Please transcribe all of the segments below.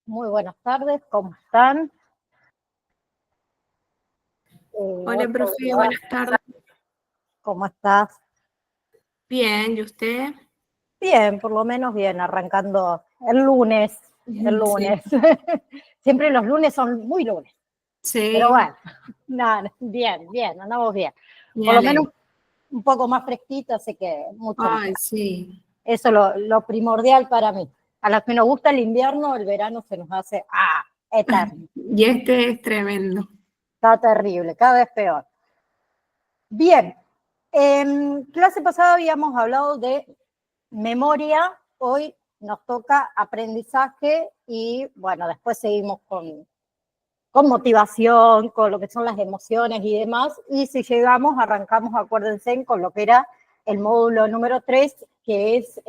Muy buenas tardes, ¿cómo están? Hola, profe, buenas tardes. ¿Cómo estás? Bien, ¿y usted? Bien, por lo menos bien, arrancando el lunes. Sí. Siempre los lunes son muy lunes, pero Sí, bueno, nada, bien, andamos bien. me Por lo menos alegro. un poco más fresquito, así que mucho Ay, mejor. sí. Eso es lo primordial para mí. A los que nos gusta el invierno, el verano se nos hace, eterno. Y este es tremendo. Está terrible, cada vez peor. Bien, en clase pasada habíamos hablado de memoria, hoy nos toca aprendizaje y bueno, después seguimos con motivación, con lo que son las emociones y demás. Y si llegamos, arrancamos, acuérdense, con lo que era el módulo número 3, que es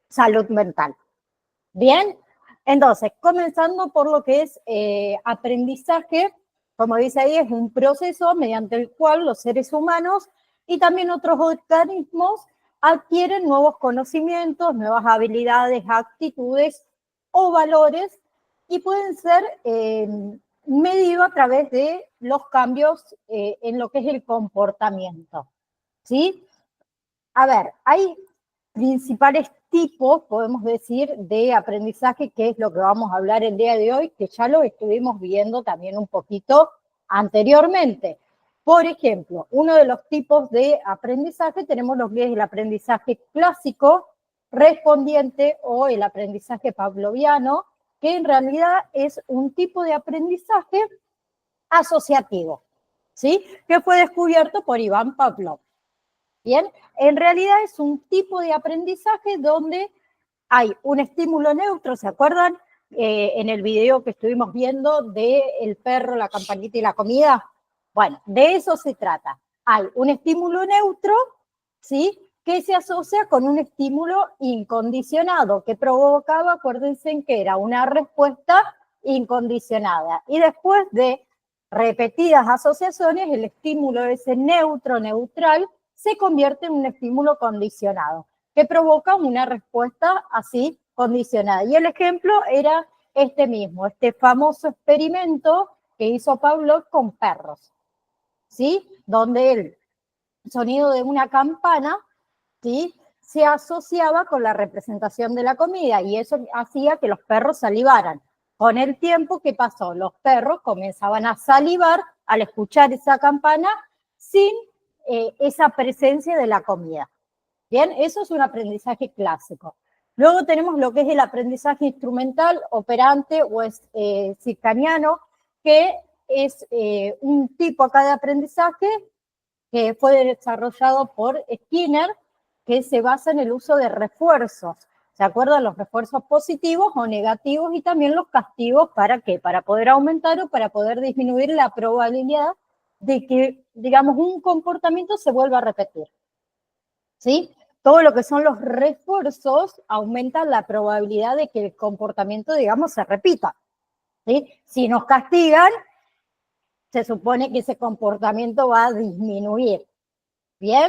salud mental. Bien, entonces, comenzando por lo que es aprendizaje, como dice ahí, es un proceso mediante el cual los seres humanos y también otros organismos adquieren nuevos conocimientos, nuevas habilidades, actitudes o valores y pueden ser medidos a través de los cambios en lo que es el comportamiento. ¿Sí? A ver, hay principales tipos, podemos decir, de aprendizaje, que es lo que vamos a hablar el día de hoy, que ya lo estuvimos viendo también un poquito anteriormente. Por ejemplo, uno de los tipos de aprendizaje tenemos lo que es el aprendizaje clásico, respondiente o el aprendizaje pavloviano, que en realidad es un tipo de aprendizaje asociativo, ¿sí? Que fue descubierto por Iván Pavlov. Bien, en realidad es un tipo de aprendizaje donde hay un estímulo neutro, ¿se acuerdan? En el video que estuvimos viendo de el perro, la campanita y la comida. Bueno, de eso se trata. Hay un estímulo neutro, ¿sí? Que se asocia con un estímulo incondicionado, que provocaba, acuérdense, en que era una respuesta incondicionada. Y después de repetidas asociaciones, el estímulo ese neutro, neutral, se convierte en un estímulo condicionado, que provoca una respuesta así condicionada. Y el ejemplo era este mismo, este famoso experimento que hizo Pavlov con perros, ¿sí? Donde el sonido de una campana, ¿sí? Se asociaba con la representación de la comida y eso hacía que los perros salivaran. Con el tiempo, ¿qué pasó? Los perros comenzaban a salivar al escuchar esa campana sin esa presencia de la comida. Bien, eso es un aprendizaje clásico. Luego tenemos lo que es el aprendizaje instrumental, operante o circaniano, que es un tipo acá de aprendizaje que fue desarrollado por Skinner, que se basa en el uso de refuerzos. ¿Se acuerdan? Los refuerzos positivos o negativos y también los castigos. ¿Para qué? Para poder aumentar o para poder disminuir la probabilidad de que, digamos, un comportamiento se vuelva a repetir. ¿Sí? Todo lo que son los refuerzos aumentan la probabilidad de que el comportamiento, digamos, se repita. ¿Sí? Si nos castigan, se supone que ese comportamiento va a disminuir. ¿Bien?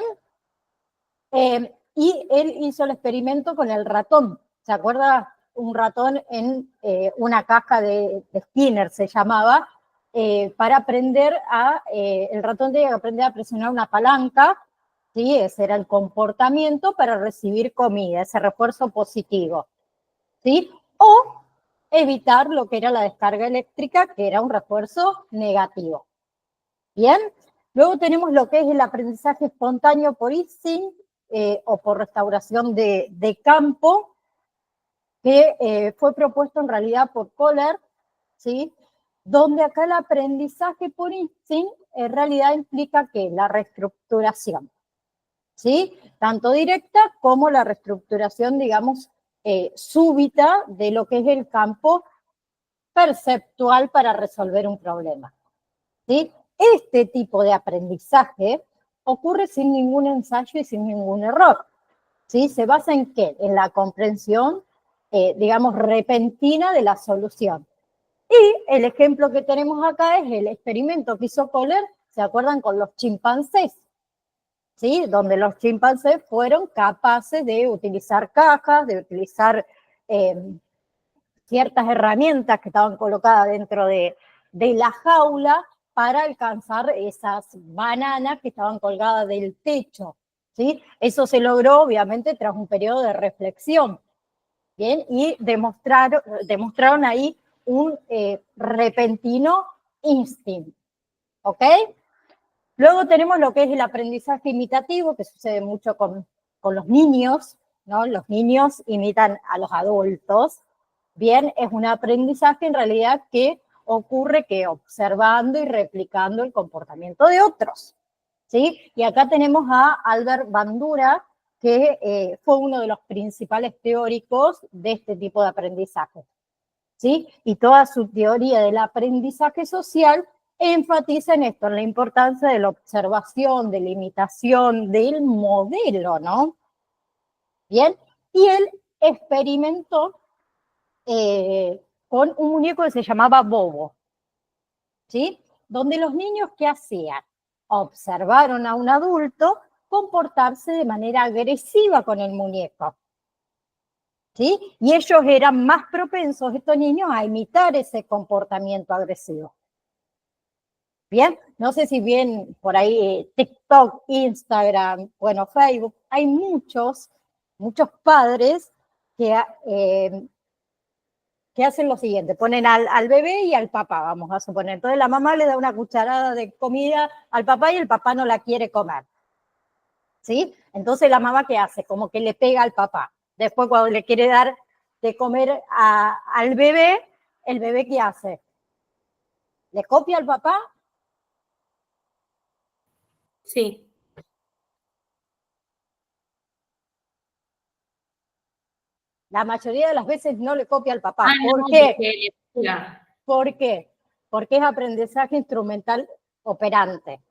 Y él hizo el experimento con el ratón. ¿Se acuerda? Un ratón en una caja de Skinner se llamaba, para aprender el ratón tenía que aprender a presionar una palanca, ¿sí? Ese era el comportamiento para recibir comida, ese refuerzo positivo, ¿sí? O evitar lo que era la descarga eléctrica, que era un refuerzo negativo. Bien, luego tenemos lo que es el aprendizaje espontáneo por instinct o por restauración de campo, que fue propuesto en realidad por Kohler, ¿sí? Donde acá el aprendizaje por instinct en realidad implica que la reestructuración, ¿sí? Tanto directa como la reestructuración, digamos, súbita de lo que es el campo perceptual para resolver un problema, ¿sí? Este tipo de aprendizaje ocurre sin ningún ensayo y sin ningún error, ¿sí? ¿Se basa en qué? En la comprensión, digamos, repentina de la solución. Y el ejemplo que tenemos acá es el experimento que hizo Kohler, ¿se acuerdan? Con los chimpancés, ¿sí? Donde los chimpancés fueron capaces de utilizar cajas, de utilizar ciertas herramientas que estaban colocadas dentro de la jaula para alcanzar esas bananas que estaban colgadas del techo, ¿sí? Eso se logró, obviamente, tras un periodo de reflexión, ¿bien? Y demostraron ahí un repentino instinto, ¿ok? Luego tenemos lo que es el aprendizaje imitativo, que sucede mucho con los niños, ¿no? Los niños imitan a los adultos. Bien, es un aprendizaje en realidad que ocurre que observando y replicando el comportamiento de otros, ¿sí? Y acá tenemos a Albert Bandura, que fue uno de los principales teóricos de este tipo de aprendizaje, ¿sí? Y toda su teoría del aprendizaje social enfatiza en esto, en la importancia de la observación, de la imitación, del modelo, ¿no? Bien, y él experimentó con un muñeco que se llamaba Bobo, ¿sí? Donde los niños, ¿qué hacían? Observaron a un adulto comportarse de manera agresiva con el muñeco, ¿sí? Y ellos eran más propensos, estos niños, a imitar ese comportamiento agresivo. Bien, no sé si bien por ahí TikTok, Instagram, bueno, Facebook, hay muchos padres que hacen lo siguiente, ponen al bebé y al papá, vamos a suponer. Entonces la mamá le da una cucharada de comida al papá y el papá no la quiere comer, ¿sí? Entonces la mamá, ¿qué hace? Como que le pega al papá. Después cuando le quiere dar de comer al bebé, ¿el bebé qué hace? ¿Le copia al papá? Sí. La mayoría de las veces no le copia al papá. Ah, ¿Por no, qué? porque ¿Por qué? Porque es aprendizaje instrumental operante,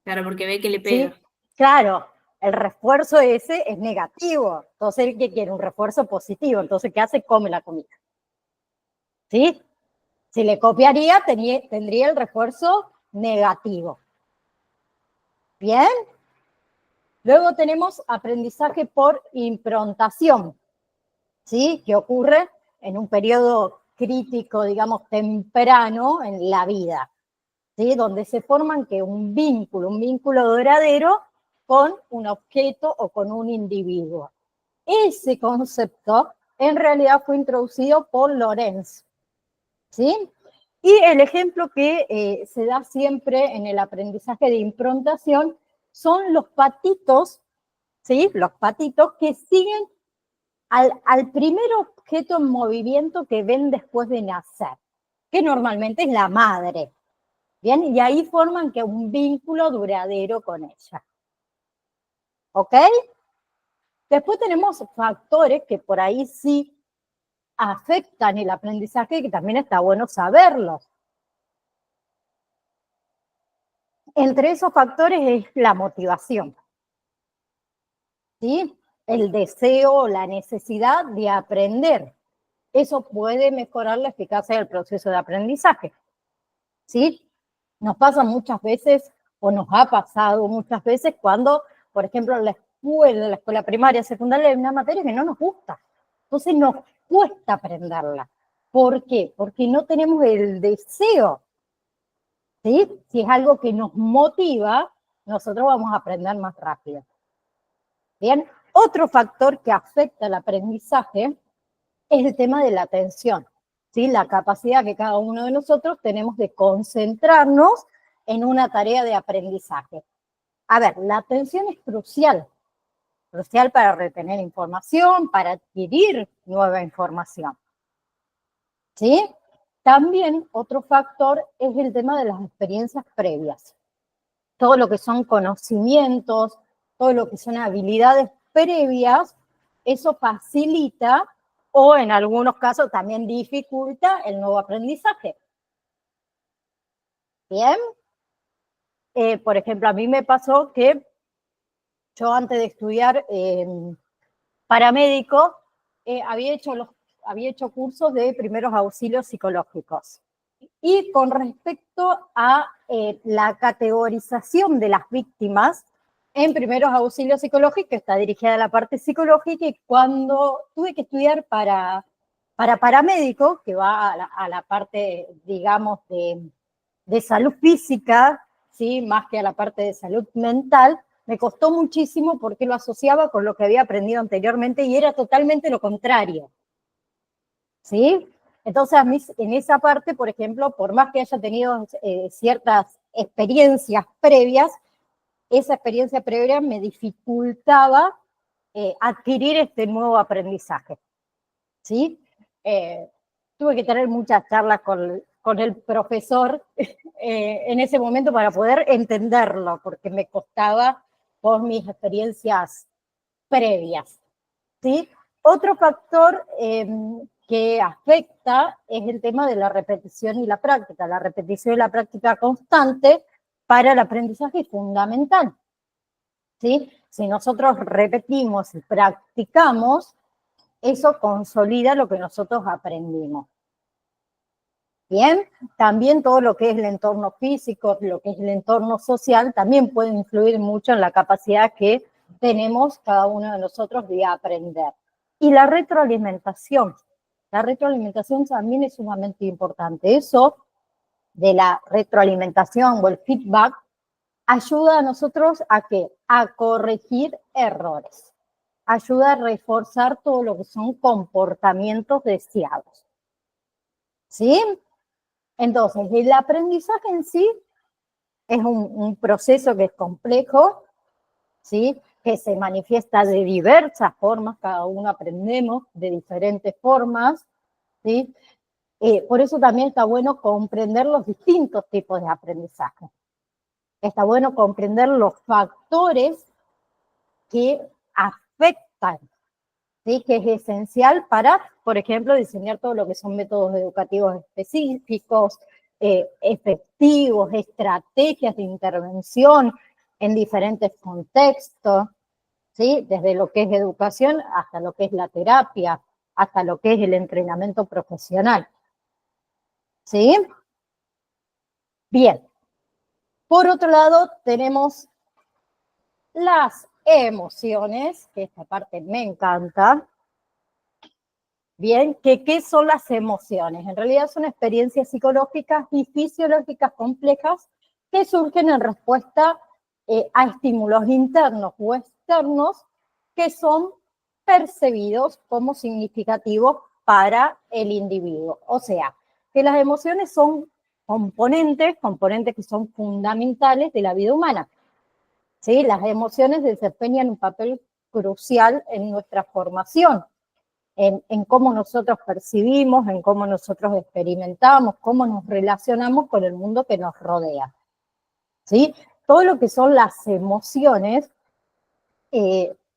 claro, porque ve que le ¿sí? pega. Claro, el refuerzo ese es negativo. Entonces, ¿el que quiere? Un refuerzo positivo. Entonces, ¿qué hace? Come la comida, ¿sí? Si le copiaría, tendría el refuerzo negativo. ¿Bien? Luego tenemos aprendizaje por improntación, ¿sí? Que ocurre en un periodo crítico, digamos, temprano en la vida, ¿sí? Donde se forman que un vínculo duradero con un objeto o con un individuo. Ese concepto en realidad fue introducido por Lorenz, ¿sí? Y el ejemplo que se da siempre en el aprendizaje de improntación son los patitos, ¿sí? Los patitos que siguen al primer objeto en movimiento que ven después de nacer, que normalmente es la madre. Bien, y ahí forman que un vínculo duradero con ella. ¿Ok? Después tenemos factores que por ahí sí afectan el aprendizaje, que también está bueno saberlos. Entre esos factores es la motivación, ¿sí? El deseo, la necesidad de aprender. Eso puede mejorar la eficacia del proceso de aprendizaje, ¿sí? Nos pasa muchas veces, o nos ha pasado muchas veces, cuando, por ejemplo, en la escuela primaria, secundaria, hay una materia que no nos gusta. Entonces nos cuesta aprenderla. ¿Por qué? Porque no tenemos el deseo, ¿sí? Si es algo que nos motiva, nosotros vamos a aprender más rápido. Bien, otro factor que afecta el aprendizaje es el tema de la atención, ¿sí? La capacidad que cada uno de nosotros tenemos de concentrarnos en una tarea de aprendizaje. A ver, la atención es crucial para retener información, para adquirir nueva información, ¿sí? También otro factor es el tema de las experiencias previas. Todo lo que son conocimientos, todo lo que son habilidades previas, eso facilita o en algunos casos también dificulta el nuevo aprendizaje. Bien. Por ejemplo, a mí me pasó que yo antes de estudiar paramédico había hecho cursos de primeros auxilios psicológicos. Y con respecto a la categorización de las víctimas en primeros auxilios psicológicos, está dirigida a la parte psicológica, y cuando tuve que estudiar para Para paramédico, que va a la parte, digamos, de salud física, ¿sí? Más que a la parte de salud mental, me costó muchísimo porque lo asociaba con lo que había aprendido anteriormente y era totalmente lo contrario, ¿sí? Entonces, a mí, en esa parte, por ejemplo, por más que haya tenido ciertas experiencias previas, esa experiencia previa me dificultaba adquirir este nuevo aprendizaje, ¿sí? Eh, tuve que tener muchas charlas con el profesor en ese momento para poder entenderlo, porque me costaba por mis experiencias previas, ¿sí? Otro factor que afecta es el tema de la repetición y la práctica. La repetición y la práctica constante para el aprendizaje es fundamental, ¿sí? Si nosotros repetimos y practicamos, eso consolida lo que nosotros aprendimos. Bien, también todo lo que es el entorno físico, lo que es el entorno social, también puede influir mucho en la capacidad que tenemos cada uno de nosotros de aprender. Y la retroalimentación también es sumamente importante. Eso de la retroalimentación o el feedback ayuda a nosotros a ¿qué? A corregir errores. Ayuda a reforzar todo lo que son comportamientos deseados. ¿Sí? Entonces, el aprendizaje en sí es un proceso que es complejo, ¿sí? Que se manifiesta de diversas formas, cada uno aprendemos de diferentes formas, ¿sí? Por eso también está bueno comprender los distintos tipos de aprendizaje. Está bueno comprender los factores que afectan, ¿sí? Que es esencial para, por ejemplo, diseñar todo lo que son métodos educativos específicos, efectivos, estrategias de intervención en diferentes contextos, ¿sí? Desde lo que es educación hasta lo que es la terapia, hasta lo que es el entrenamiento profesional. ¿Sí? Bien. Por otro lado, tenemos las emociones, que esta parte me encanta. Bien, ¿qué son las emociones? En realidad son experiencias psicológicas y fisiológicas complejas que surgen en respuesta a estímulos internos o externos que son percibidos como significativos para el individuo. O sea, que las emociones son componentes que son fundamentales de la vida humana. ¿Sí? Las emociones desempeñan un papel crucial en nuestra formación. En cómo nosotros percibimos, en cómo nosotros experimentamos, cómo nos relacionamos con el mundo que nos rodea. ¿Sí? Todo lo que son las emociones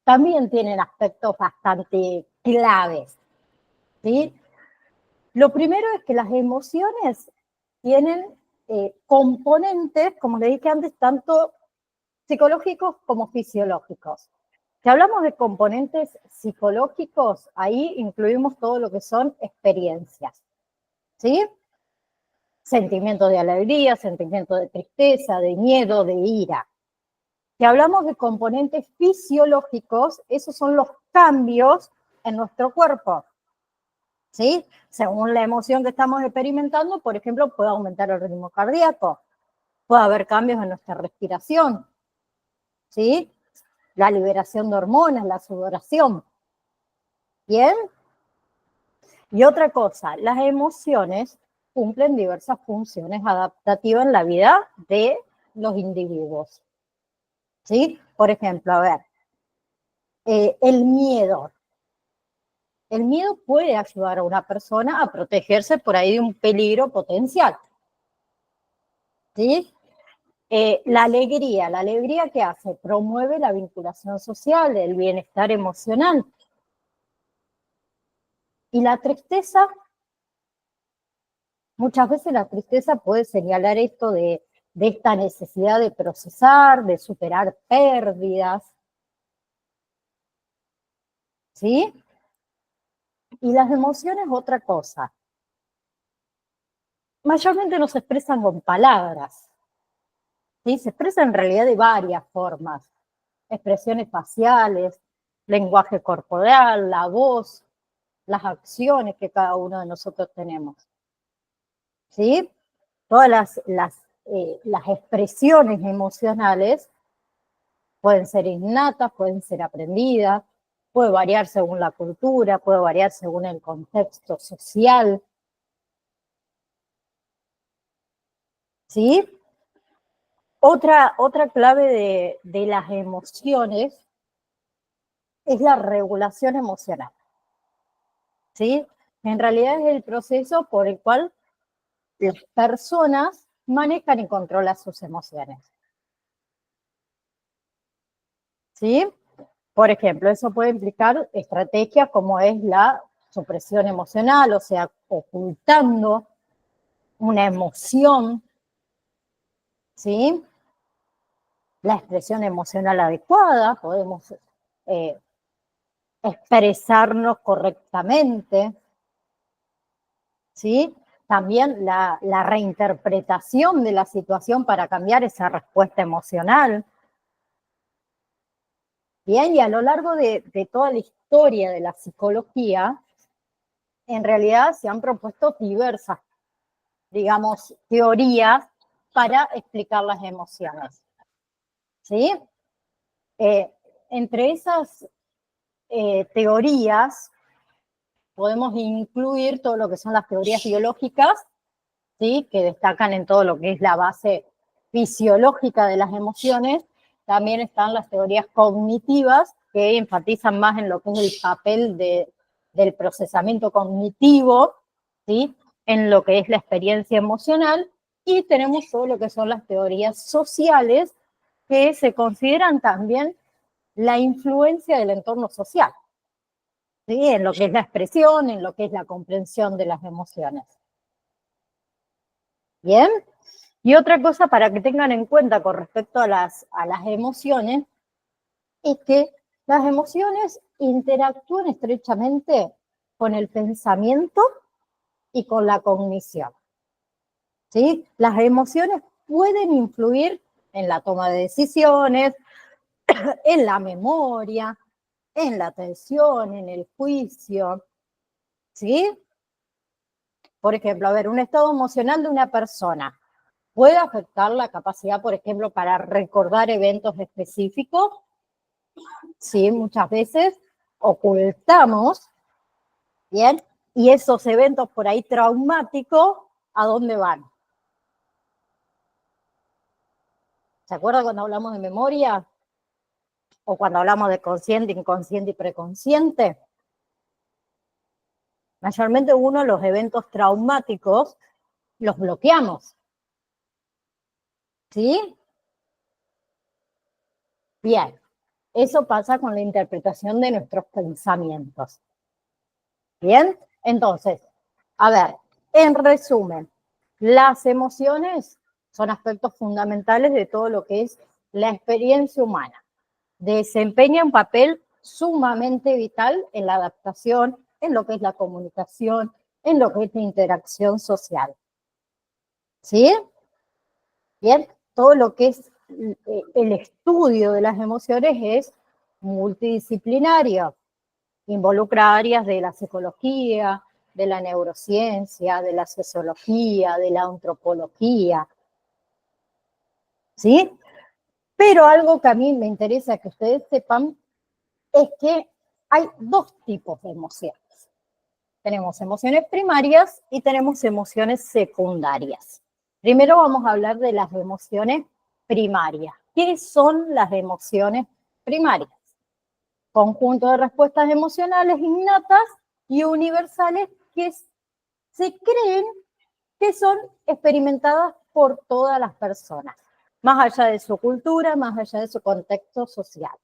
también tienen aspectos bastante claves. ¿Sí? Lo primero es que las emociones tienen componentes, como le dije antes, tanto psicológicos como fisiológicos. Si hablamos de componentes psicológicos, ahí incluimos todo lo que son experiencias, ¿sí? Sentimientos de alegría, sentimientos de tristeza, de miedo, de ira. Si hablamos de componentes fisiológicos, esos son los cambios en nuestro cuerpo, ¿sí? Según la emoción que estamos experimentando, por ejemplo, puede aumentar el ritmo cardíaco, puede haber cambios en nuestra respiración, ¿sí? La liberación de hormonas, la sudoración. ¿Bien? Y otra cosa, las emociones cumplen diversas funciones adaptativas en la vida de los individuos. ¿Sí? Por ejemplo, a ver, el miedo. El miedo puede ayudar a una persona a protegerse por ahí de un peligro potencial. ¿Sí? La alegría ¿qué hace? Promueve la vinculación social, el bienestar emocional. Y la tristeza, muchas veces la tristeza puede señalar esto de esta necesidad de procesar, de superar pérdidas. ¿Sí? Y las emociones, otra cosa. Mayormente no se expresan con palabras. ¿Sí? Se expresan en realidad de varias formas. Expresiones faciales, lenguaje corporal, la voz. las acciones que cada uno de nosotros tenemos. ¿Sí? Todas las expresiones emocionales pueden ser innatas, pueden ser aprendidas, puede variar según la cultura, puede variar según el contexto social. ¿Sí? Otra clave de las emociones es la regulación emocional. ¿Sí? En realidad es el proceso por el cual las personas manejan y controlan sus emociones. ¿Sí? Por ejemplo, eso puede implicar estrategias como es la supresión emocional, o sea, ocultando una emoción, ¿sí? La expresión emocional adecuada, podemos expresarnos correctamente, ¿sí? También la reinterpretación de la situación para cambiar esa respuesta emocional. Bien, y a lo largo de toda la historia de la psicología, en realidad se han propuesto diversas, digamos, teorías para explicar las emociones. ¿Sí? Entre esas teorías podemos incluir todo lo que son las teorías biológicas, ¿sí? Que destacan en todo lo que es la base fisiológica de las emociones. También están las teorías cognitivas, que enfatizan más en lo que es el papel del procesamiento cognitivo, ¿sí? En lo que es la experiencia emocional. Y tenemos todo lo que son las teorías sociales, que se consideran también la influencia del entorno social, ¿sí? En lo que es la expresión, en lo que es la comprensión de las emociones. ¿Bien? Y otra cosa para que tengan en cuenta con respecto a las emociones es que las emociones interactúan estrechamente con el pensamiento y con la cognición. ¿Sí? Las emociones pueden influir en la toma de decisiones, en la memoria, en la atención, en el juicio. ¿Sí? Por ejemplo, a ver, un estado emocional de una persona puede afectar la capacidad, por ejemplo, para recordar eventos específicos. Sí, muchas veces ocultamos, ¿bien? Y esos eventos por ahí traumáticos, ¿a dónde van? ¿Se acuerdan cuando hablamos de memoria? ¿O cuando hablamos de consciente, inconsciente y preconsciente? Mayormente uno de los eventos traumáticos los bloqueamos. ¿Sí? Bien. Eso pasa con la interpretación de nuestros pensamientos. Bien, entonces, a ver, en resumen, las emociones son aspectos fundamentales de todo lo que es la experiencia humana. Desempeñan un papel sumamente vital en la adaptación, en lo que es la comunicación, en lo que es la interacción social. ¿Sí? Bien, todo lo que es el estudio de las emociones es multidisciplinario. Involucra áreas de la psicología, de la neurociencia, de la sociología, de la antropología, ¿sí? Pero algo que a mí me interesa que ustedes sepan es que hay dos tipos de emociones. Tenemos emociones primarias y tenemos emociones secundarias. Primero vamos a hablar de las emociones primarias. ¿Qué son las emociones primarias? Conjunto de respuestas emocionales innatas y universales que se creen que son experimentadas por todas las personas, más allá de su cultura, más allá de su contexto social.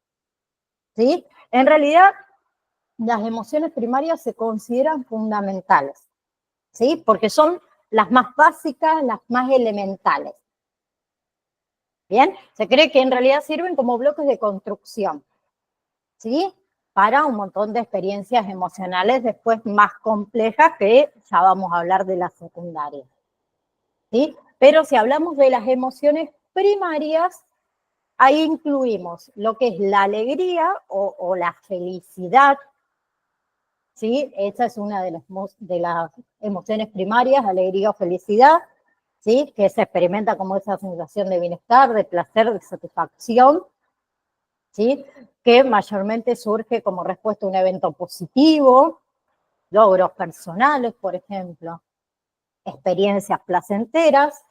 ¿Sí? En realidad, las emociones primarias se consideran fundamentales, ¿sí? Porque son las más básicas, las más elementales. ¿Bien? Se cree que en realidad sirven como bloques de construcción, ¿sí? Para un montón de experiencias emocionales después más complejas que ya vamos a hablar de las secundarias. ¿Sí? Pero si hablamos de las emociones primarias, ahí incluimos lo que es la alegría o la felicidad, ¿sí? Esa es una de las emociones primarias, alegría o felicidad, ¿sí? Que se experimenta como esa sensación de bienestar, de placer, de satisfacción, ¿sí? Que mayormente surge como respuesta a un evento positivo, logros personales, por ejemplo, experiencias placenteras.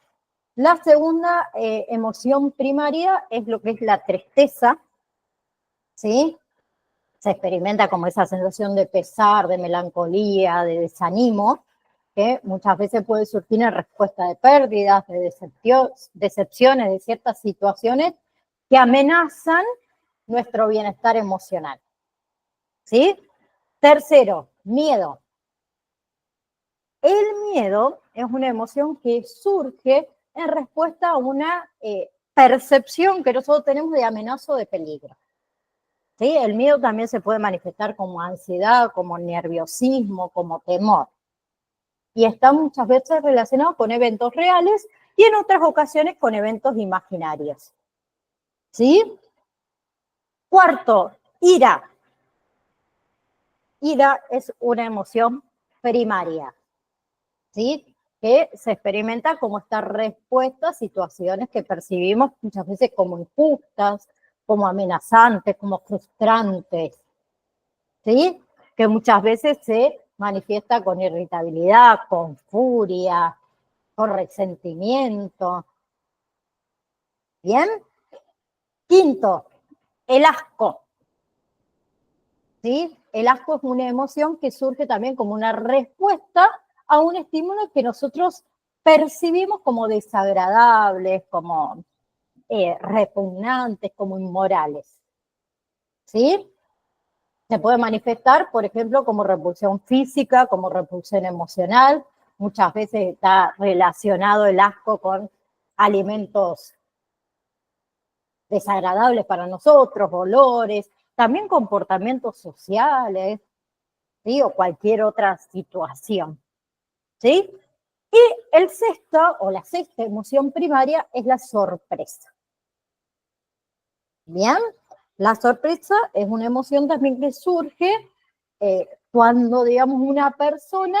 La segunda emoción primaria es lo que es la tristeza, ¿sí? Se experimenta como esa sensación de pesar, de melancolía, de desanimo, que muchas veces puede surgir en respuesta de pérdidas, de decepciones, de ciertas situaciones que amenazan nuestro bienestar emocional. ¿Sí? Tercero, miedo. El miedo es una emoción que surge en respuesta a una percepción que nosotros tenemos de amenaza o de peligro. ¿Sí? El miedo también se puede manifestar como ansiedad, como nerviosismo, como temor. Y está muchas veces relacionado con eventos reales y en otras ocasiones con eventos imaginarios. ¿Sí? Cuarto, ira. Ira es una emoción primaria, ¿sí? Que se experimenta como esta respuesta a situaciones que percibimos muchas veces como injustas, como amenazantes, como frustrantes, ¿sí? Que muchas veces se manifiesta con irritabilidad, con furia, con resentimiento. ¿Bien? Quinto, el asco. ¿Sí? El asco es una emoción que surge también como una respuesta a un estímulo que nosotros percibimos como desagradables, como repugnantes, como inmorales. ¿Sí? Se puede manifestar, por ejemplo, como repulsión física, como repulsión emocional. Muchas veces está relacionado el asco con alimentos desagradables para nosotros, olores, también comportamientos sociales, ¿sí? O cualquier otra situación, ¿sí? Y el sexto, o la sexta emoción primaria es la sorpresa. Bien, la sorpresa es una emoción también que surge cuando, digamos, una persona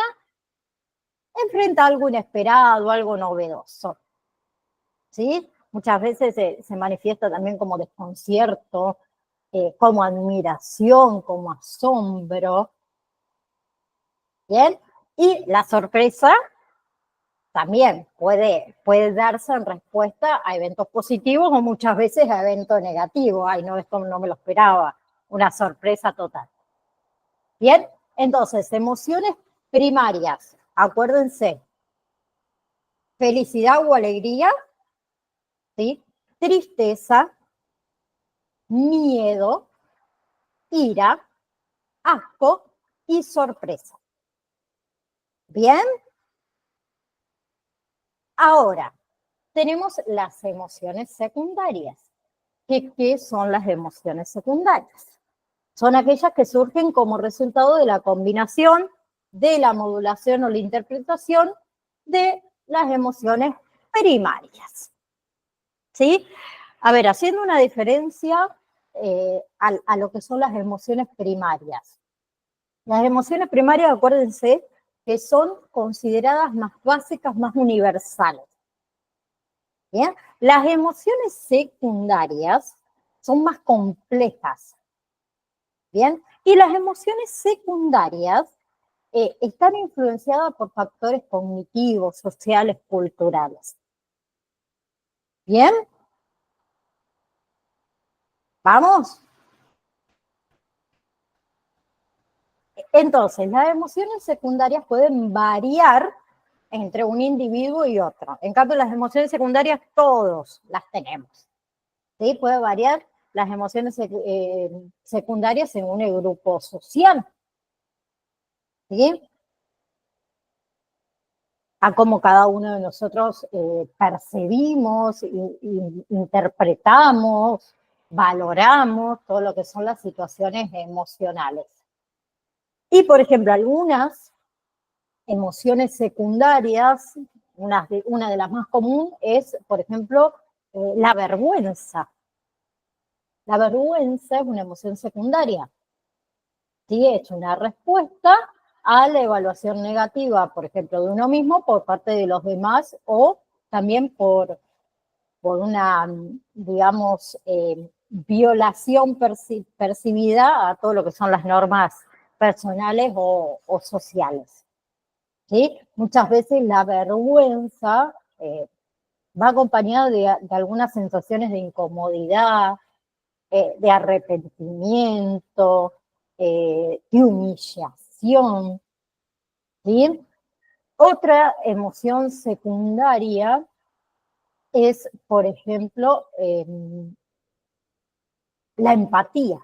enfrenta algo inesperado, algo novedoso, ¿sí? Muchas veces se manifiesta también como desconcierto, como admiración, como asombro, ¿bien? Y la sorpresa también puede darse en respuesta a eventos positivos o muchas veces a eventos negativos. Ay, no, esto no me lo esperaba, una sorpresa total. Bien, entonces, emociones primarias, acuérdense, felicidad o alegría, ¿sí? Tristeza, miedo, ira, asco y sorpresa. Bien, ahora tenemos las emociones secundarias. ¿Qué son las emociones secundarias? Son aquellas que surgen como resultado de la combinación de la modulación o la interpretación de las emociones primarias. ¿Sí? A ver, haciendo una diferencia a lo que son las emociones primarias. Las emociones primarias, acuérdense, que son consideradas más básicas, más universales. ¿Bien? Las emociones secundarias son más complejas. ¿Bien? Y las emociones secundarias están influenciadas por factores cognitivos, sociales, culturales. ¿Bien? ¿Vamos? Entonces, las emociones secundarias pueden variar entre un individuo y otro. En cambio, las emociones secundarias todos las tenemos. ¿Sí? Puede variar las emociones secundarias según el grupo social. ¿Sí? A cómo cada uno de nosotros percibimos, interpretamos, valoramos todo lo que son las situaciones emocionales. Y, por ejemplo, algunas emociones secundarias, una de las más comunes es, por ejemplo, la vergüenza. La vergüenza es una emoción secundaria, ¿sí? Es una respuesta a la evaluación negativa, por ejemplo, de uno mismo por parte de los demás o también por una, digamos, violación percibida a todo lo que son las normas personales o sociales. ¿Sí? Muchas veces la vergüenza va acompañada de algunas sensaciones de incomodidad, de arrepentimiento, de humillación. ¿Sí? Otra emoción secundaria es, por ejemplo, la empatía,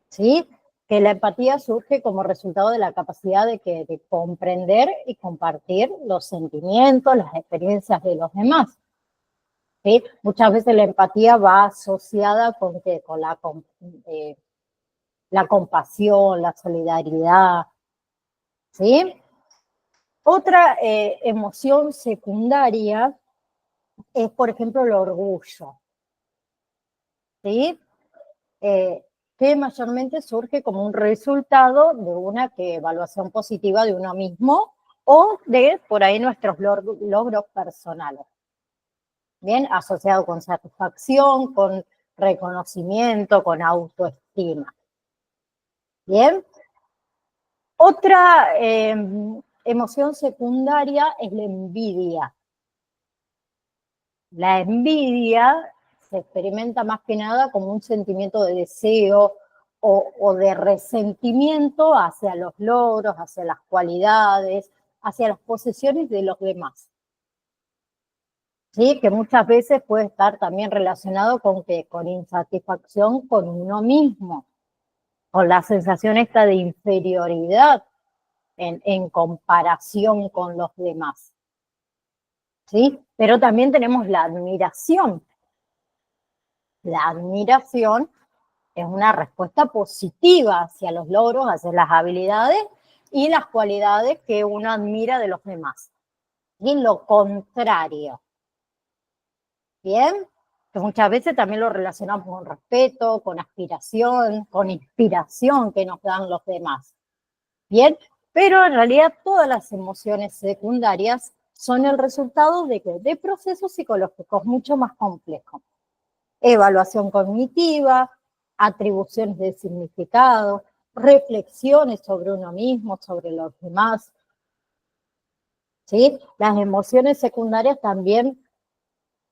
¿sí? Que la empatía surge como resultado de la capacidad de comprender y compartir los sentimientos, las experiencias de los demás. ¿Sí? Muchas veces la empatía va asociada con la compasión, la solidaridad, ¿sí? Otra emoción secundaria es, por ejemplo, el orgullo, ¿sí? Que mayormente surge como un resultado de una evaluación positiva de uno mismo o de, por ahí, nuestros logros personales. Bien, asociado con satisfacción, con reconocimiento, con autoestima. Bien. Otra emoción secundaria es la envidia. La envidia se experimenta más que nada como un sentimiento de deseo o de resentimiento hacia los logros, hacia las cualidades, hacia las posesiones de los demás. ¿Sí? Que muchas veces puede estar también relacionado con insatisfacción con uno mismo, con la sensación esta de inferioridad en comparación con los demás. ¿Sí? Pero también tenemos la admiración. La admiración es una respuesta positiva hacia los logros, hacia las habilidades y las cualidades que uno admira de los demás. Y lo contrario. ¿Bien? Que muchas veces también lo relacionamos con respeto, con aspiración, con inspiración que nos dan los demás. ¿Bien? Pero en realidad todas las emociones secundarias son el resultado de procesos psicológicos mucho más complejos. Evaluación cognitiva, atribuciones de significado, reflexiones sobre uno mismo, sobre los demás. ¿Sí? Las emociones secundarias también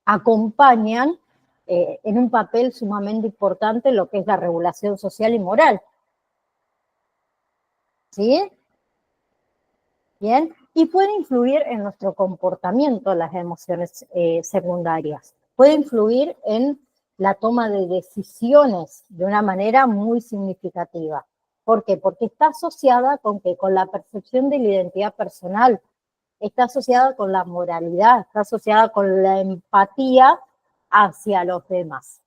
acompañan en un papel sumamente importante lo que es la regulación social y moral. ¿Sí? Bien, y puede influir en nuestro comportamiento las emociones secundarias. Puede influir en la toma de decisiones de una manera muy significativa. ¿Por qué? Porque está asociada con la percepción de la identidad personal, está asociada con la moralidad, está asociada con la empatía hacia los demás.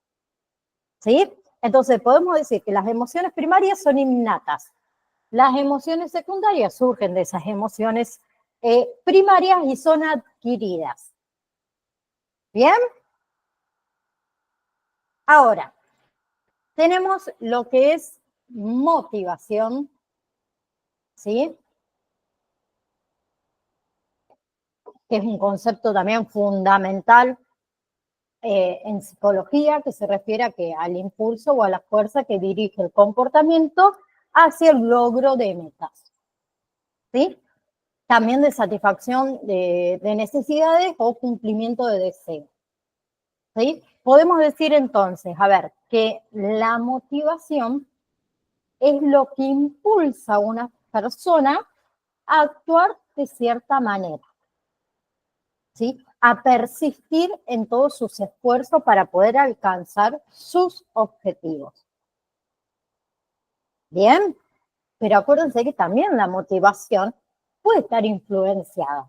¿Sí? Entonces podemos decir que las emociones primarias son innatas. Las emociones secundarias surgen de esas emociones primarias y son adquiridas. ¿Bien? Ahora, tenemos lo que es motivación, ¿sí? Que es un concepto también fundamental en psicología, que se refiere al impulso o a la fuerza que dirige el comportamiento hacia el logro de metas. ¿Sí? También de satisfacción de necesidades o cumplimiento de deseos. ¿Sí? Podemos decir entonces, a ver, que la motivación es lo que impulsa a una persona a actuar de cierta manera, ¿sí? A persistir en todos sus esfuerzos para poder alcanzar sus objetivos. Bien, pero acuérdense que también la motivación puede estar influenciada,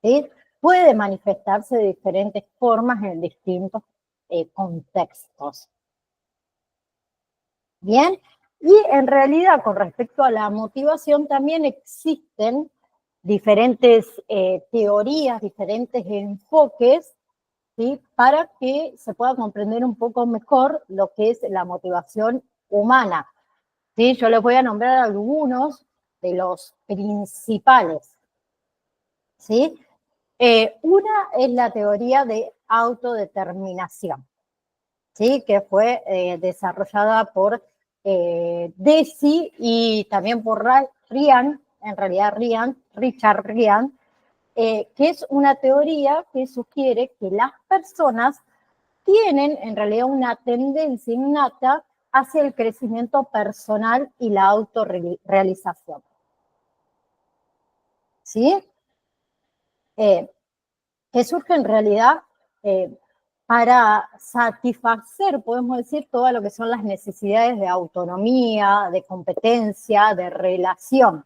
¿sí? Puede manifestarse de diferentes formas en distintos contextos. Bien, y en realidad con respecto a la motivación también existen diferentes teorías, diferentes enfoques, ¿sí? Para que se pueda comprender un poco mejor lo que es la motivación humana. ¿sí? Yo les voy a nombrar algunos de los principales, ¿sí? Una es la teoría de autodeterminación, ¿sí? Que fue desarrollada por Deci y también por Ryan, en realidad Richard Ryan, que es una teoría que sugiere que las personas tienen en realidad una tendencia innata hacia el crecimiento personal y la autorrealización. ¿Sí? Que surge en realidad para satisfacer, podemos decir, todo lo que son las necesidades de autonomía, de competencia, de relación.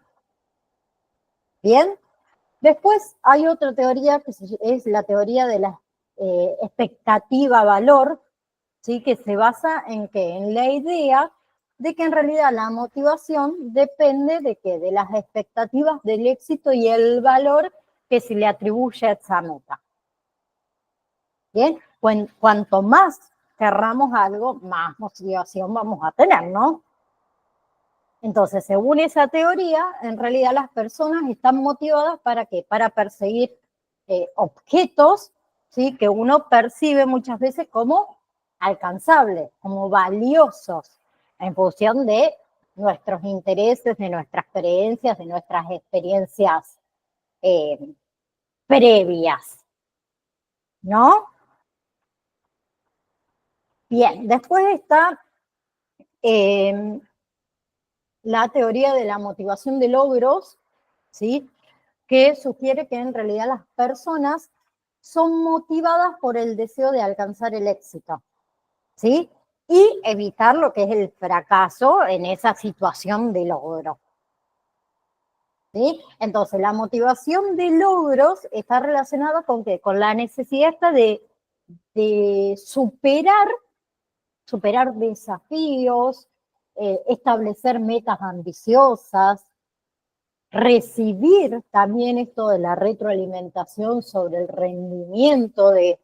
¿Bien? Después hay otra teoría que es la teoría de la expectativa-valor, ¿sí? Que se basa en ¿qué? En la idea de que en realidad la motivación depende de ¿qué? De las expectativas del éxito y el valor que se le atribuye a esa meta. Bien, cuanto más querramos algo, más motivación vamos a tener, ¿no? Entonces, según esa teoría, en realidad las personas están motivadas ¿para qué? Para perseguir objetos, ¿sí? Que uno percibe muchas veces como alcanzables, como valiosos, en función de nuestros intereses, de nuestras creencias, de nuestras experiencias previas, ¿no? Bien, después está la teoría de la motivación de logros, ¿sí? Que sugiere que en realidad las personas son motivadas por el deseo de alcanzar el éxito, ¿sí? Y evitar lo que es el fracaso en esa situación de logro. ¿Sí? Entonces, la motivación de logros está relacionada con ¿qué? Con la necesidad de superar desafíos, establecer metas ambiciosas, recibir también esto de la retroalimentación sobre el rendimiento de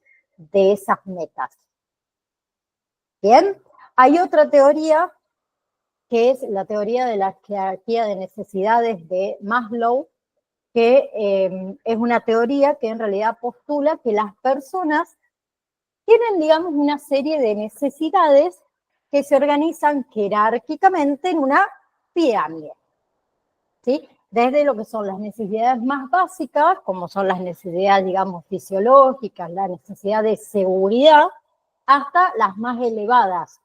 esas metas. Bien, hay otra teoría que es la teoría de la jerarquía de necesidades de Maslow, que es una teoría que en realidad postula que las personas tienen, digamos, una serie de necesidades que se organizan jerárquicamente en una pirámide, ¿sí? Desde lo que son las necesidades más básicas, como son las necesidades, digamos, fisiológicas, la necesidad de seguridad, hasta las más elevadas,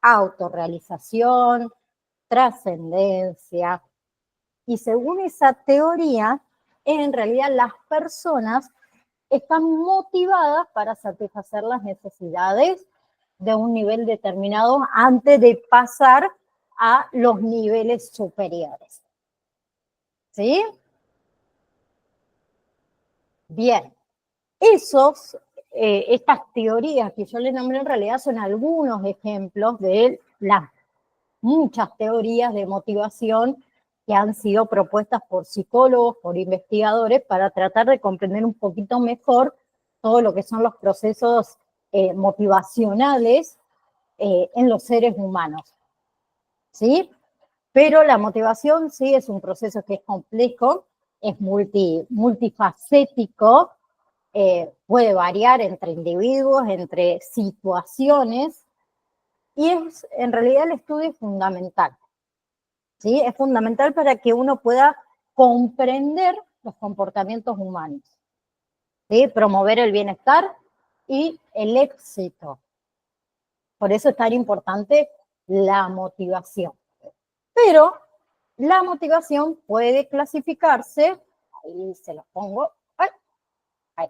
autorrealización, trascendencia. Y según esa teoría, en realidad las personas están motivadas para satisfacer las necesidades de un nivel determinado antes de pasar a los niveles superiores. ¿Sí? Bien. Estas teorías que yo les nombré en realidad son algunos ejemplos de las muchas teorías de motivación que han sido propuestas por psicólogos, por investigadores, para tratar de comprender un poquito mejor todo lo que son los procesos motivacionales en los seres humanos. ¿Sí? Pero la motivación sí es un proceso que es complejo, es multifacético, puede variar entre individuos, entre situaciones, y es en realidad el estudio es fundamental. ¿Sí? Es fundamental para que uno pueda comprender los comportamientos humanos, ¿sí? Promover el bienestar y el éxito. Por eso es tan importante la motivación. Pero la motivación puede clasificarse, ahí se los pongo, ahí.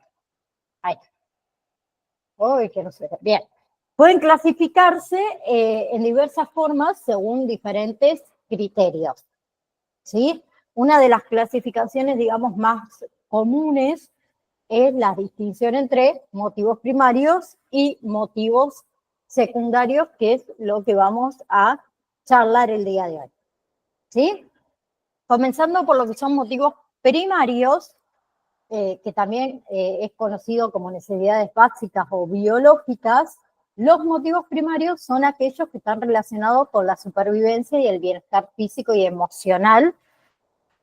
Uy, que no se ve. Bien. Pueden clasificarse en diversas formas según diferentes criterios, ¿sí? Una de las clasificaciones, digamos, más comunes es la distinción entre motivos primarios y motivos secundarios, que es lo que vamos a charlar el día de hoy, ¿sí? Comenzando por lo que son motivos primarios, que también es conocido como necesidades básicas o biológicas, Los motivos primarios son aquellos que están relacionados con la supervivencia y el bienestar físico y emocional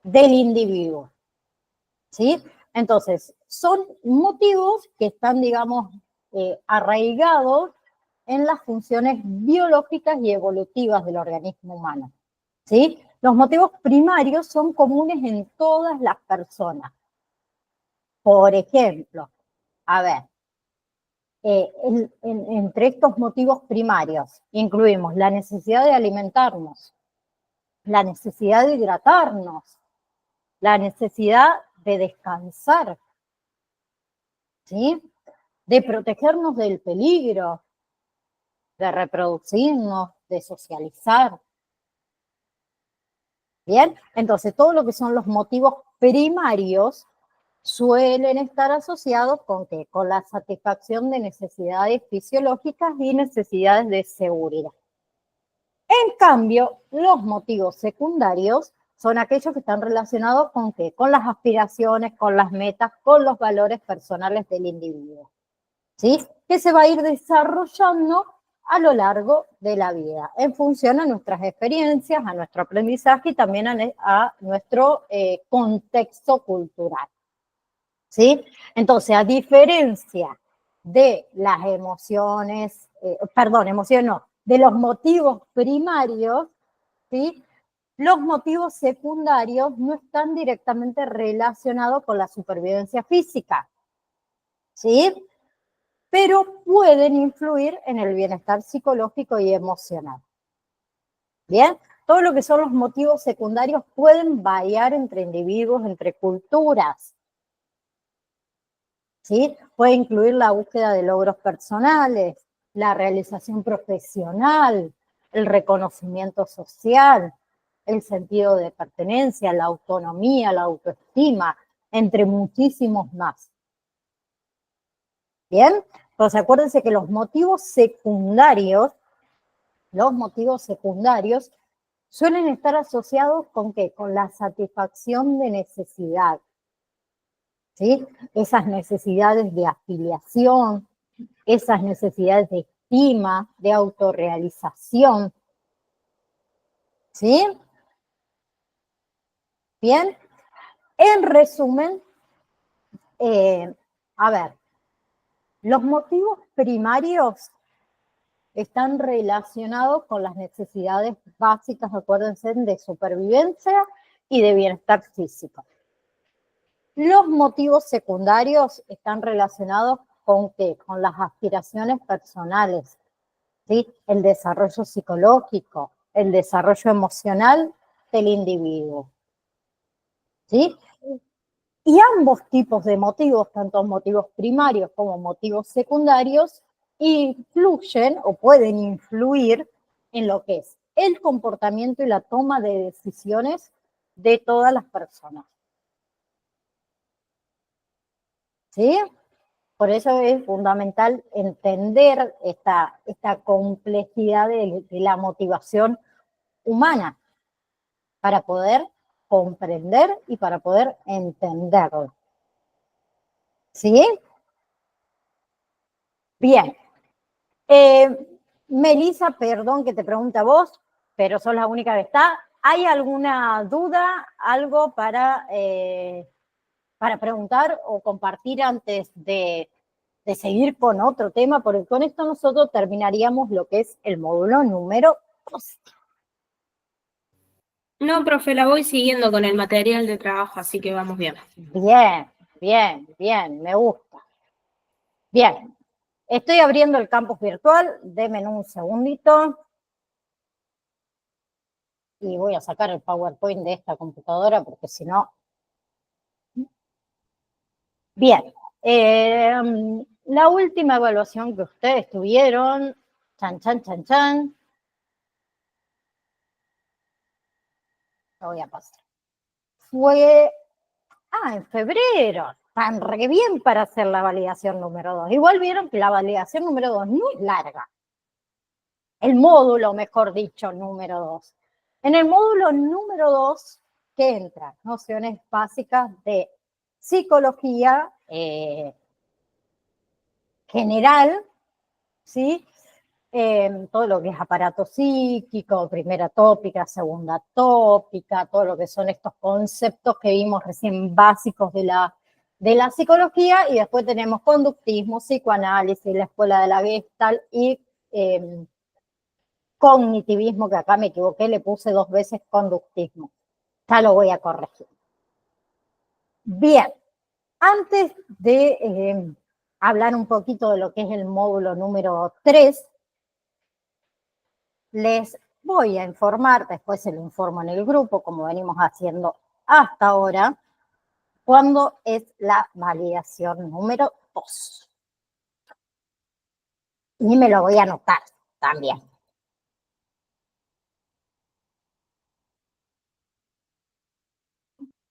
del individuo, ¿sí? Entonces, son motivos que están, digamos, arraigados en las funciones biológicas y evolutivas del organismo humano, ¿sí? Los motivos primarios son comunes en todas las personas. Por ejemplo, a ver, entre estos motivos primarios incluimos la necesidad de alimentarnos, la necesidad de hidratarnos, la necesidad de descansar, ¿sí? De protegernos del peligro, de reproducirnos, de socializar. Bien, entonces todo lo que son los motivos primarios suelen estar asociados con ¿qué? Con la satisfacción de necesidades fisiológicas y necesidades de seguridad. En cambio, los motivos secundarios son aquellos que están relacionados con ¿qué? Con las aspiraciones, con las metas, con los valores personales del individuo, ¿sí? Que se va a ir desarrollando a lo largo de la vida, en función a nuestras experiencias, a nuestro aprendizaje y también a nuestro contexto cultural, ¿sí? Entonces, a diferencia de las emociones, emociones no, de los motivos primarios, ¿sí? Los motivos secundarios no están directamente relacionados con la supervivencia física, ¿sí? Pero pueden influir en el bienestar psicológico y emocional. Bien, todo lo que son los motivos secundarios pueden variar entre individuos, entre culturas, ¿sí? Puede incluir la búsqueda de logros personales, la realización profesional, el reconocimiento social, el sentido de pertenencia, la autonomía, la autoestima, entre muchísimos más. Bien, entonces acuérdense que los motivos secundarios suelen estar asociados con ¿qué? Con la satisfacción de necesidad, ¿sí? Esas necesidades de afiliación, esas necesidades de estima, de autorrealización, ¿sí? Bien, en resumen, a ver, los motivos primarios están relacionados con las necesidades básicas, acuérdense, de supervivencia y de bienestar físico. Los motivos secundarios están relacionados con ¿qué? Con las aspiraciones personales, ¿sí? El desarrollo psicológico, el desarrollo emocional del individuo, ¿sí? Y ambos tipos de motivos, tanto motivos primarios como motivos secundarios, influyen o pueden influir en lo que es el comportamiento y la toma de decisiones de todas las personas, ¿sí? Por eso es fundamental entender esta complejidad de la motivación humana para poder comprender y para poder entenderlo, ¿sí? Bien. Melissa, perdón que te pregunte a vos, pero sos la única que está. ¿Hay alguna duda, algo para preguntar o compartir antes de seguir con otro tema? Porque con esto nosotros terminaríamos lo que es el módulo número 2. No, profe, la voy siguiendo con el material de trabajo, así que vamos bien. Bien, bien, bien, me gusta. Bien, estoy abriendo el campus virtual, denme un segundito. Y voy a sacar el PowerPoint de esta computadora porque si no... Bien, la última evaluación que ustedes tuvieron, chan, chan, chan, chan, lo voy a pasar, fue, en febrero, tan re bien para hacer la validación número 2. Igual vieron que la validación número 2 no es larga, el módulo, mejor dicho, número 2. En el módulo número 2, ¿qué entra? Nociones básicas de psicología general, ¿sí? todo lo que es aparato psíquico, primera tópica, segunda tópica, todo lo que son estos conceptos que vimos recién básicos de la psicología, y después tenemos conductismo, psicoanálisis, la escuela de la Gestalt y cognitivismo, que acá me equivoqué, le puse 2 veces conductismo. Ya lo voy a corregir. Bien, antes de hablar un poquito de lo que es el módulo número 3, les voy a informar, después se lo informo en el grupo, como venimos haciendo hasta ahora, cuándo es la validación número 2. Y me lo voy a anotar también.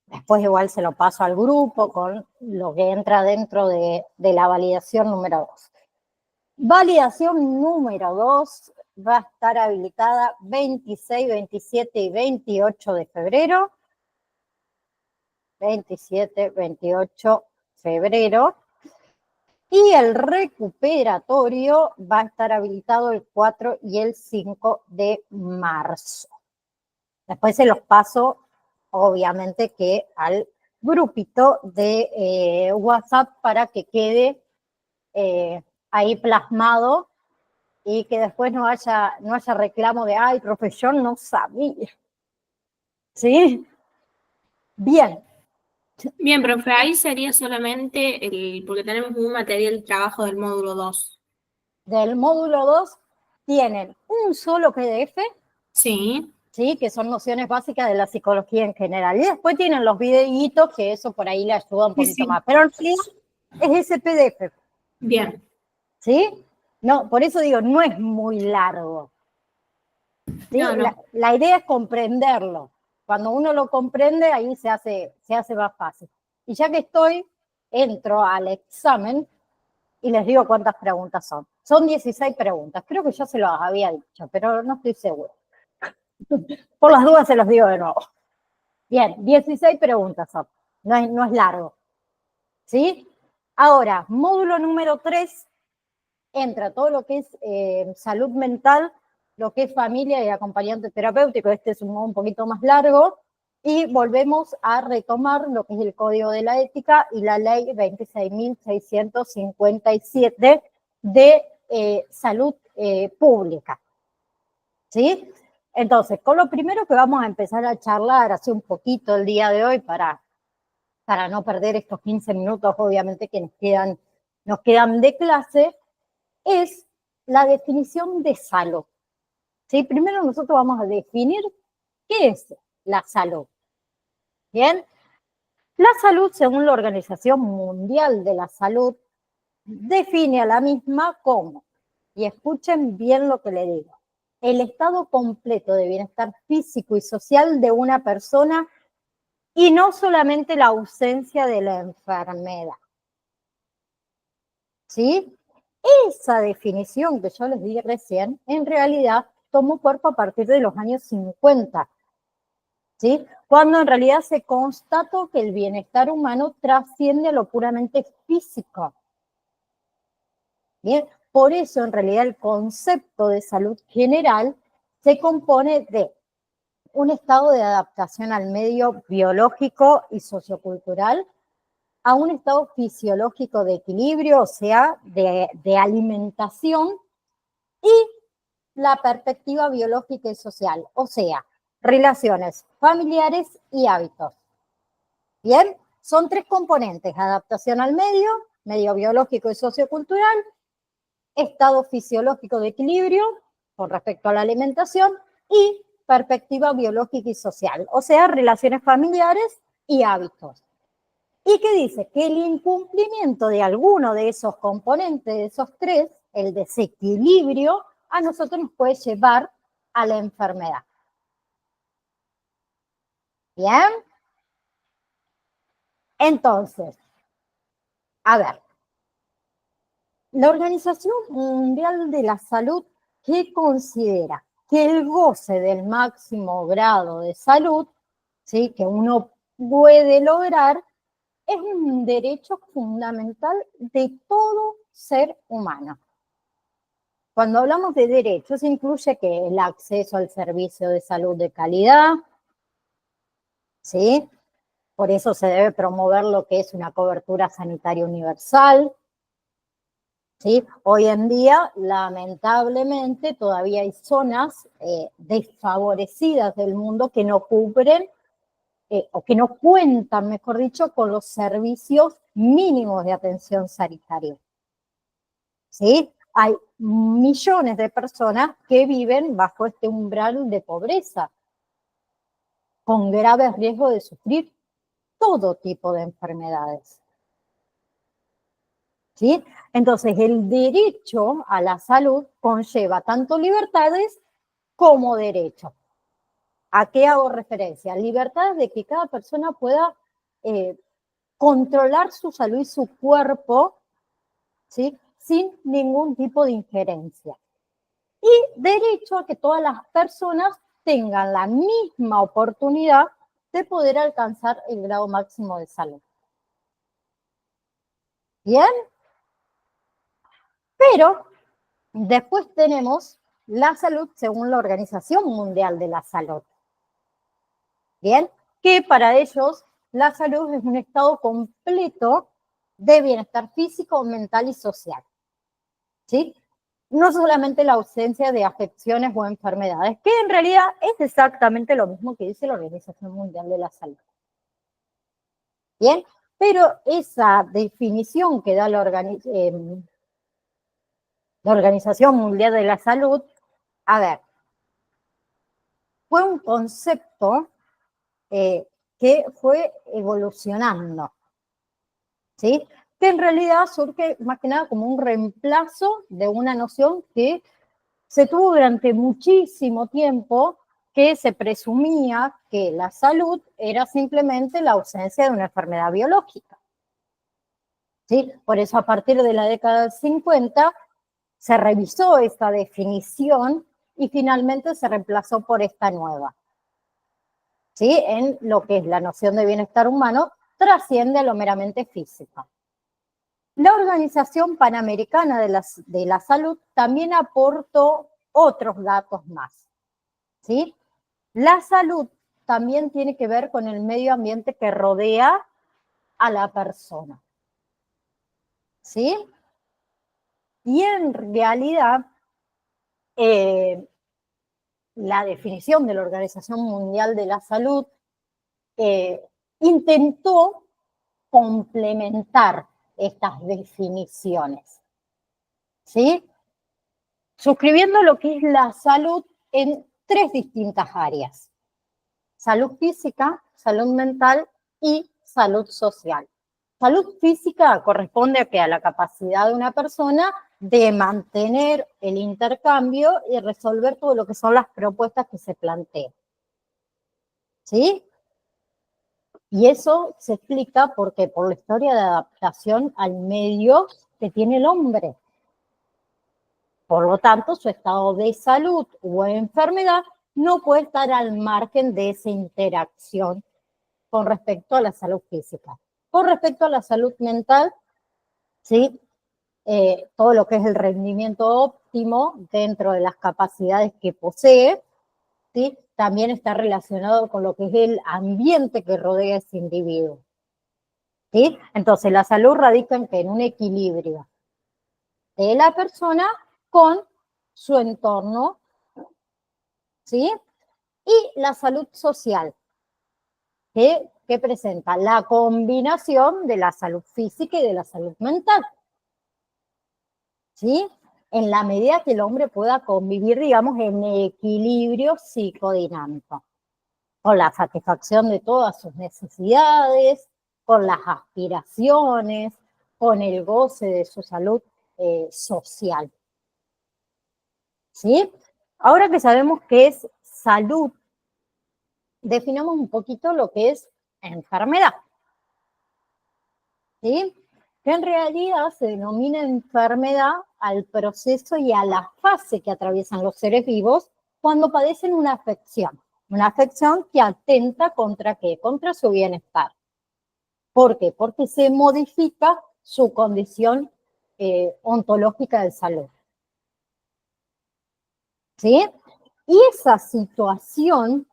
Después igual se lo paso al grupo con lo que entra dentro de la validación número 2. Validación número 2 va a estar habilitada 26, 27 y 28 de febrero. 27, 28 de febrero. Y el recuperatorio va a estar habilitado el 4 y el 5 de marzo. Después se los paso, obviamente, que al grupito de WhatsApp para que quede ahí plasmado y que después no haya reclamo de, ay, profe, yo no sabía. ¿Sí? Bien. Bien, profe, ahí sería solamente porque tenemos un material de trabajo del módulo 2. Del módulo 2 tienen un solo PDF, Sí. ¿sí? Que son nociones básicas de la psicología en general. Y después tienen los videitos, que eso por ahí le ayuda un poquito más. Pero en realidad es ese PDF. Bien. ¿Sí? No, por eso digo, no es muy largo. ¿Sí? No. La idea es comprenderlo. Cuando uno lo comprende, ahí se hace más fácil. Y ya que entro al examen y les digo cuántas preguntas son. Son 16 preguntas. Creo que yo se los había dicho, pero no estoy seguro. Por las dudas se los digo de nuevo. Bien, 16 preguntas son. No es largo. ¿Sí? Ahora, módulo número 3 entra todo lo que es salud mental, lo que es familia y acompañante terapéutico. Este es un poquito más largo. Y volvemos a retomar lo que es el Código de la Ética y la Ley 26.657 de salud pública. ¿Sí? Entonces, con lo primero que vamos a empezar a charlar hace un poquito el día de hoy para no perder estos 15 minutos, obviamente, que nos quedan de clase, es la definición de salud. ¿Sí? Primero nosotros vamos a definir qué es la salud. ¿Bien? La salud, según la Organización Mundial de la Salud, define a la misma como, y escuchen bien lo que le digo, el estado completo de bienestar físico y social de una persona y no solamente la ausencia de la enfermedad. ¿Sí? Esa definición que yo les di recién, en realidad tomó cuerpo a partir de los años 50, ¿sí? Cuando en realidad se constató que el bienestar humano trasciende a lo puramente físico. Bien, por eso en realidad el concepto de salud general se compone de un estado de adaptación al medio biológico y sociocultural, a un estado fisiológico de equilibrio, o sea, de alimentación, y la perspectiva biológica y social, o sea, relaciones familiares y hábitos. Bien, son 3 componentes: adaptación al medio biológico y sociocultural, estado fisiológico de equilibrio con respecto a la alimentación y perspectiva biológica y social, o sea, relaciones familiares y hábitos. ¿Y qué dice? Que el incumplimiento de alguno de esos componentes, de esos 3, el desequilibrio, a nosotros nos puede llevar a la enfermedad. ¿Bien? Entonces, a ver, la Organización Mundial de la Salud, ¿qué considera? Que el goce del máximo grado de salud, ¿sí?, que uno puede lograr, es un derecho fundamental de todo ser humano. Cuando hablamos de derechos, incluye que el acceso al servicio de salud de calidad, ¿sí? Por eso se debe promover lo que es una cobertura sanitaria universal, ¿sí? Hoy en día, lamentablemente, todavía hay zonas desfavorecidas del mundo que no cubren o que no cuentan, mejor dicho, con los servicios mínimos de atención sanitaria. ¿Sí? Hay millones de personas que viven bajo este umbral de pobreza, con graves riesgos de sufrir todo tipo de enfermedades. ¿Sí? Entonces, el derecho a la salud conlleva tanto libertades como derechos. ¿A qué hago referencia? Libertades de que cada persona pueda controlar su salud y su cuerpo, ¿sí? Sin ningún tipo de injerencia. Y derecho a que todas las personas tengan la misma oportunidad de poder alcanzar el grado máximo de salud. ¿Bien? Pero después tenemos la salud según la Organización Mundial de la Salud. ¿Bien? Que para ellos la salud es un estado completo de bienestar físico, mental y social. ¿Sí? No solamente la ausencia de afecciones o enfermedades, que en realidad es exactamente lo mismo que dice la Organización Mundial de la Salud. Bien, pero esa definición que da la Organización Mundial de la Salud, a ver, fue un concepto que fue evolucionando, ¿sí? Que en realidad surge más que nada como un reemplazo de una noción que se tuvo durante muchísimo tiempo, que se presumía que la salud era simplemente la ausencia de una enfermedad biológica. ¿Sí? Por eso a partir de la década del 50 se revisó esta definición y finalmente se reemplazó por esta nueva. ¿Sí? En lo que es la noción de bienestar humano, trasciende a lo meramente físico. La Organización Panamericana de la Salud también aportó otros datos más. ¿Sí? La salud también tiene que ver con el medio ambiente que rodea a la persona. ¿Sí? Y en realidad, la definición de la Organización Mundial de la Salud intentó complementar estas definiciones, ¿sí? Suscribiendo lo que es la salud en tres distintas áreas: salud física, salud mental y salud social. Salud física corresponde a la capacidad de una persona de mantener el intercambio y resolver todo lo que son las propuestas que se plantean. ¿Sí? Y eso se explica porque por la historia de adaptación al medio que tiene el hombre. Por lo tanto, su estado de salud o enfermedad no puede estar al margen de esa interacción con respecto a la salud física. Con respecto a la salud mental, ¿sí? Todo lo que es el rendimiento óptimo dentro de las capacidades que posee, ¿sí? También está relacionado con lo que es el ambiente que rodea a ese individuo. ¿Sí? Entonces, la salud radica en un equilibrio de la persona con su entorno, ¿sí? Y la salud social, que presenta la combinación de la salud física y de la salud mental, ¿sí? En la medida que el hombre pueda convivir, digamos, en equilibrio psicodinámico, con la satisfacción de todas sus necesidades, con las aspiraciones, con el goce de su salud social. ¿Sí? Ahora que sabemos qué es salud, definamos un poquito lo que es enfermedad. ¿Sí? Que en realidad se denomina enfermedad al proceso y a la fase que atraviesan los seres vivos cuando padecen una afección que atenta ¿contra qué? Contra su bienestar. ¿Por qué? Porque se modifica su condición ontológica de salud. ¿sí? Y esa situación,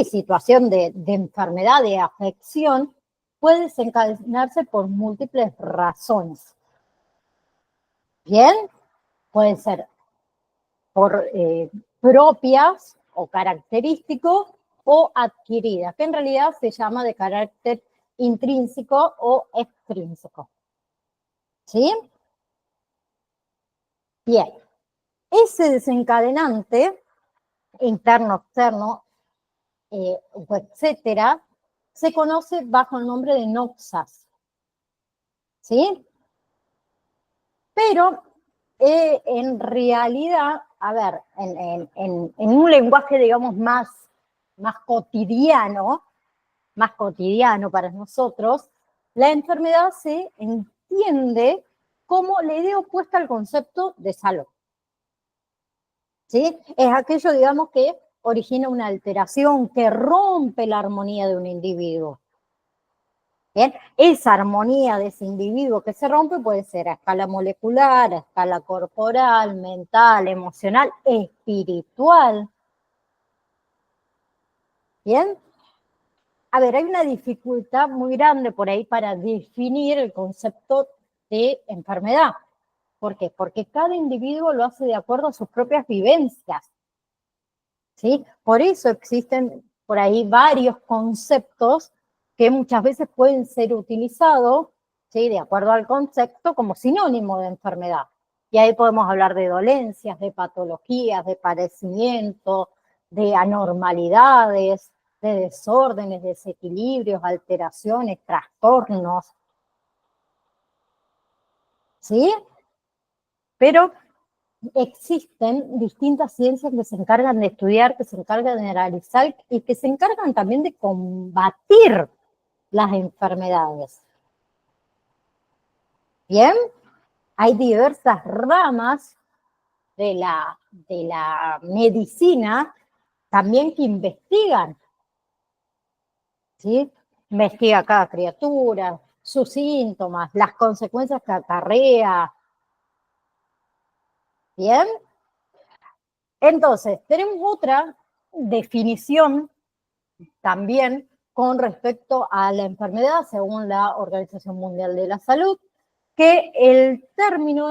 situación de enfermedad, de afección, puede desencadenarse por múltiples razones. ¿Bien? Pueden ser por propias o característicos o adquiridas, que en realidad se llama de carácter intrínseco o extrínseco. ¿Sí? Bien. Ese desencadenante, interno, externo, etcétera, se conoce bajo el nombre de noxas. ¿Sí? Pero en realidad, a ver, en un lenguaje, digamos, más cotidiano para nosotros, la enfermedad se entiende como la idea opuesta al concepto de salud. ¿Sí? Es aquello, digamos, que origina una alteración, que rompe la armonía de un individuo. ¿Bien? Esa armonía de ese individuo que se rompe puede ser a escala molecular, a escala corporal, mental, emocional, espiritual. ¿Bien? A ver, hay una dificultad muy grande por ahí para definir el concepto de enfermedad. ¿Por qué? Porque cada individuo lo hace de acuerdo a sus propias vivencias. ¿Sí? Por eso existen por ahí varios conceptos que muchas veces pueden ser utilizados, ¿sí? De acuerdo al concepto, como sinónimo de enfermedad. Y ahí podemos hablar de dolencias, de patologías, de padecimientos, de anormalidades, de desórdenes, desequilibrios, alteraciones, trastornos. ¿Sí? Pero existen distintas ciencias que se encargan de estudiar, que se encargan de analizar y que se encargan también de combatir las enfermedades. Bien, hay diversas ramas de la medicina también que investigan, ¿sí? Investiga cada criatura, sus síntomas, las consecuencias que acarrea. Bien, entonces tenemos otra definición también con respecto a la enfermedad, según la Organización Mundial de la Salud, que el término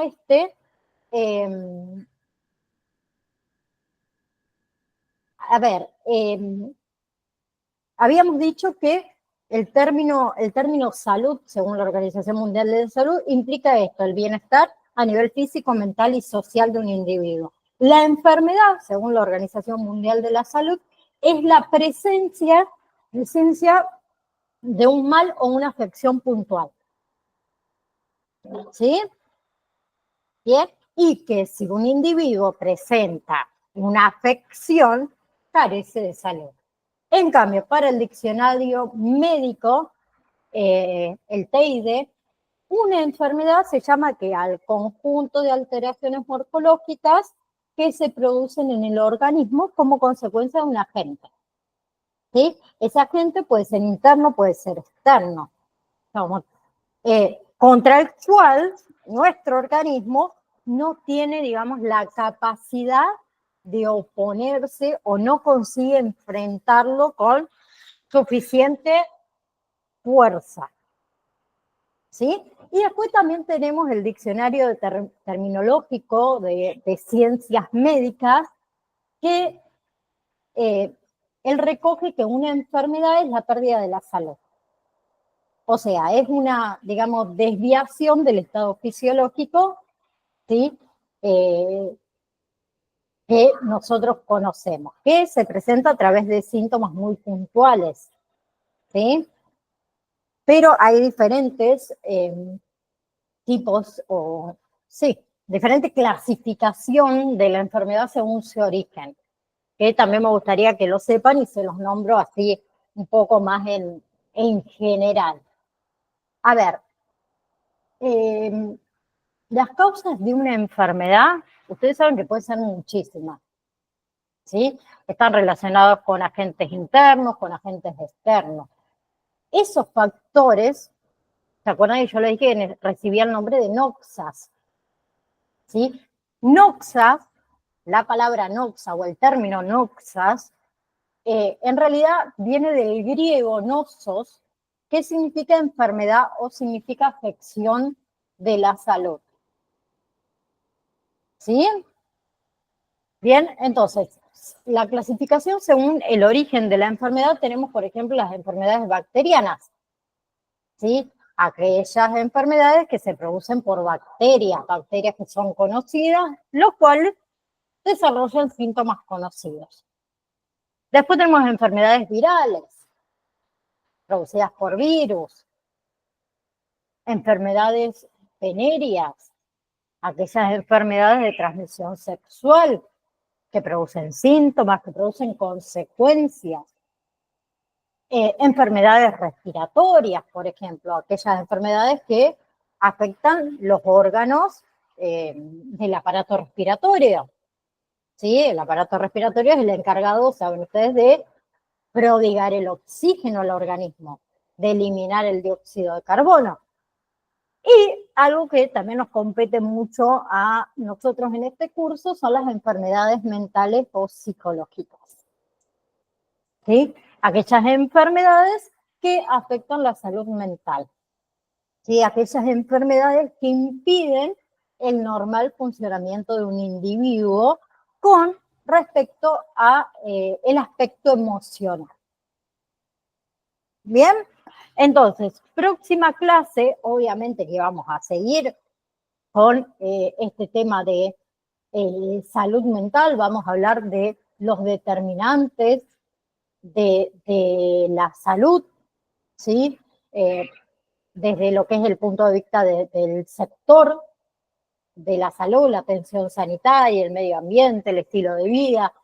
habíamos dicho que el término salud, según la Organización Mundial de la Salud, implica esto, el bienestar a nivel físico, mental y social de un individuo. La enfermedad, según la Organización Mundial de la Salud, es la presencia de un mal o una afección puntual. ¿Sí? Bien, y que si un individuo presenta una afección, carece de salud. En cambio, para el diccionario médico, el TID, una enfermedad se llama que al conjunto de alteraciones morfológicas que se producen en el organismo como consecuencia de un agente. ¿Sí? Ese agente puede ser interno, puede ser externo. Contra el cual nuestro organismo no tiene, digamos, la capacidad de oponerse o no consigue enfrentarlo con suficiente fuerza. ¿Sí? Y después también tenemos el diccionario terminológico de ciencias médicas que él recoge que una enfermedad es la pérdida de la salud. O sea, es una, digamos, desviación del estado fisiológico, ¿sí? Que nosotros conocemos, que se presenta a través de síntomas muy puntuales, ¿sí? Pero hay diferentes tipos diferente clasificación de la enfermedad según su origen, que también me gustaría que lo sepan y se los nombro así un poco más en general. A ver, las causas de una enfermedad, ustedes saben que pueden ser muchísimas, ¿sí? Están relacionados con agentes internos, con agentes externos. Esos factores, ¿se acuerdan que yo les dije que recibía el nombre de noxas? ¿Sí? Noxas, la palabra noxa o el término noxas, en realidad viene del griego noxos, que significa enfermedad o significa afección de la salud. ¿Sí? Bien, entonces, la clasificación según el origen de la enfermedad, tenemos, por ejemplo, las enfermedades bacterianas, ¿sí? Aquellas enfermedades que se producen por bacterias que son conocidas, los cuales desarrollan síntomas conocidos. Después tenemos enfermedades virales, producidas por virus, enfermedades venéreas, aquellas enfermedades de transmisión sexual que producen síntomas, que producen consecuencias. Enfermedades respiratorias, por ejemplo, aquellas enfermedades que afectan los órganos del aparato respiratorio. ¿Sí? El aparato respiratorio es el encargado, saben ustedes, de prodigar el oxígeno al organismo, de eliminar el dióxido de carbono. Y algo que también nos compete mucho a nosotros en este curso son las enfermedades mentales o psicológicas. ¿Sí? Aquellas enfermedades que afectan la salud mental. ¿Sí? Aquellas enfermedades que impiden el normal funcionamiento de un individuo con respecto a el aspecto emocional. Bien, entonces, próxima clase, obviamente que vamos a seguir con este tema de salud mental, vamos a hablar de los determinantes de la salud, ¿sí? Desde lo que es el punto de vista del sector de la salud, la atención sanitaria, el medio ambiente, el estilo de vida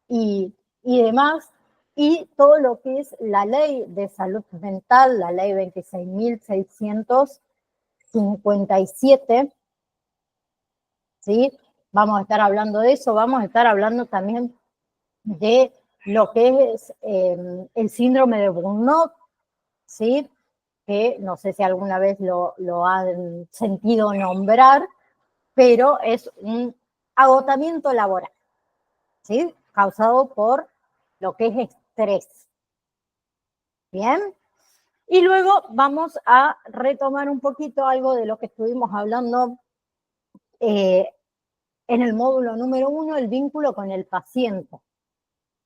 y demás, y todo lo que es la ley de salud mental, la ley 26.657, ¿sí? Vamos a estar hablando de eso, vamos a estar hablando también de lo que es el síndrome de Burnout, ¿sí? Que no sé si alguna vez lo han sentido nombrar, pero es un agotamiento laboral, ¿sí? Causado por lo que es estrés. Bien. Y luego vamos a retomar un poquito algo de lo que estuvimos hablando en el módulo número 1, el vínculo con el paciente,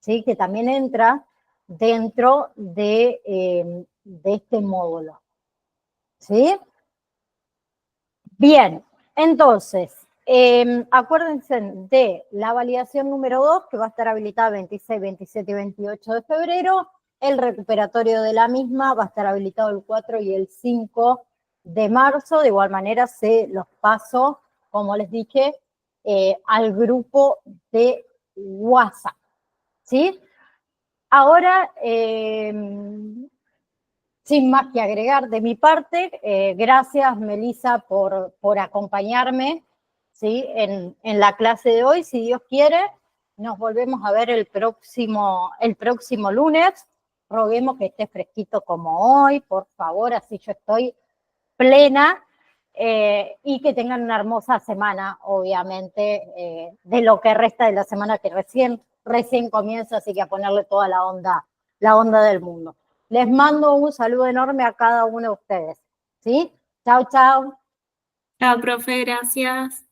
¿sí? Que también entra dentro de este módulo. ¿Sí? Bien, entonces, acuérdense de la validación número 2, que va a estar habilitada 26, 27 y 28 de febrero. El recuperatorio de la misma va a estar habilitado el 4 y el 5 de marzo. De igual manera, se los paso, como les dije, al grupo de WhatsApp. ¿Sí? Ahora, sin más que agregar de mi parte, gracias Melissa por acompañarme, ¿sí? en la clase de hoy. Si Dios quiere, nos volvemos a ver el próximo lunes. Roguemos que esté fresquito como hoy, por favor, así yo estoy plena, y que tengan una hermosa semana, obviamente, de lo que resta de la semana que recién comienza, así que a ponerle toda la onda del mundo. Les mando un saludo enorme a cada uno de ustedes, ¿sí? Chao, chao. Chao, profe, gracias.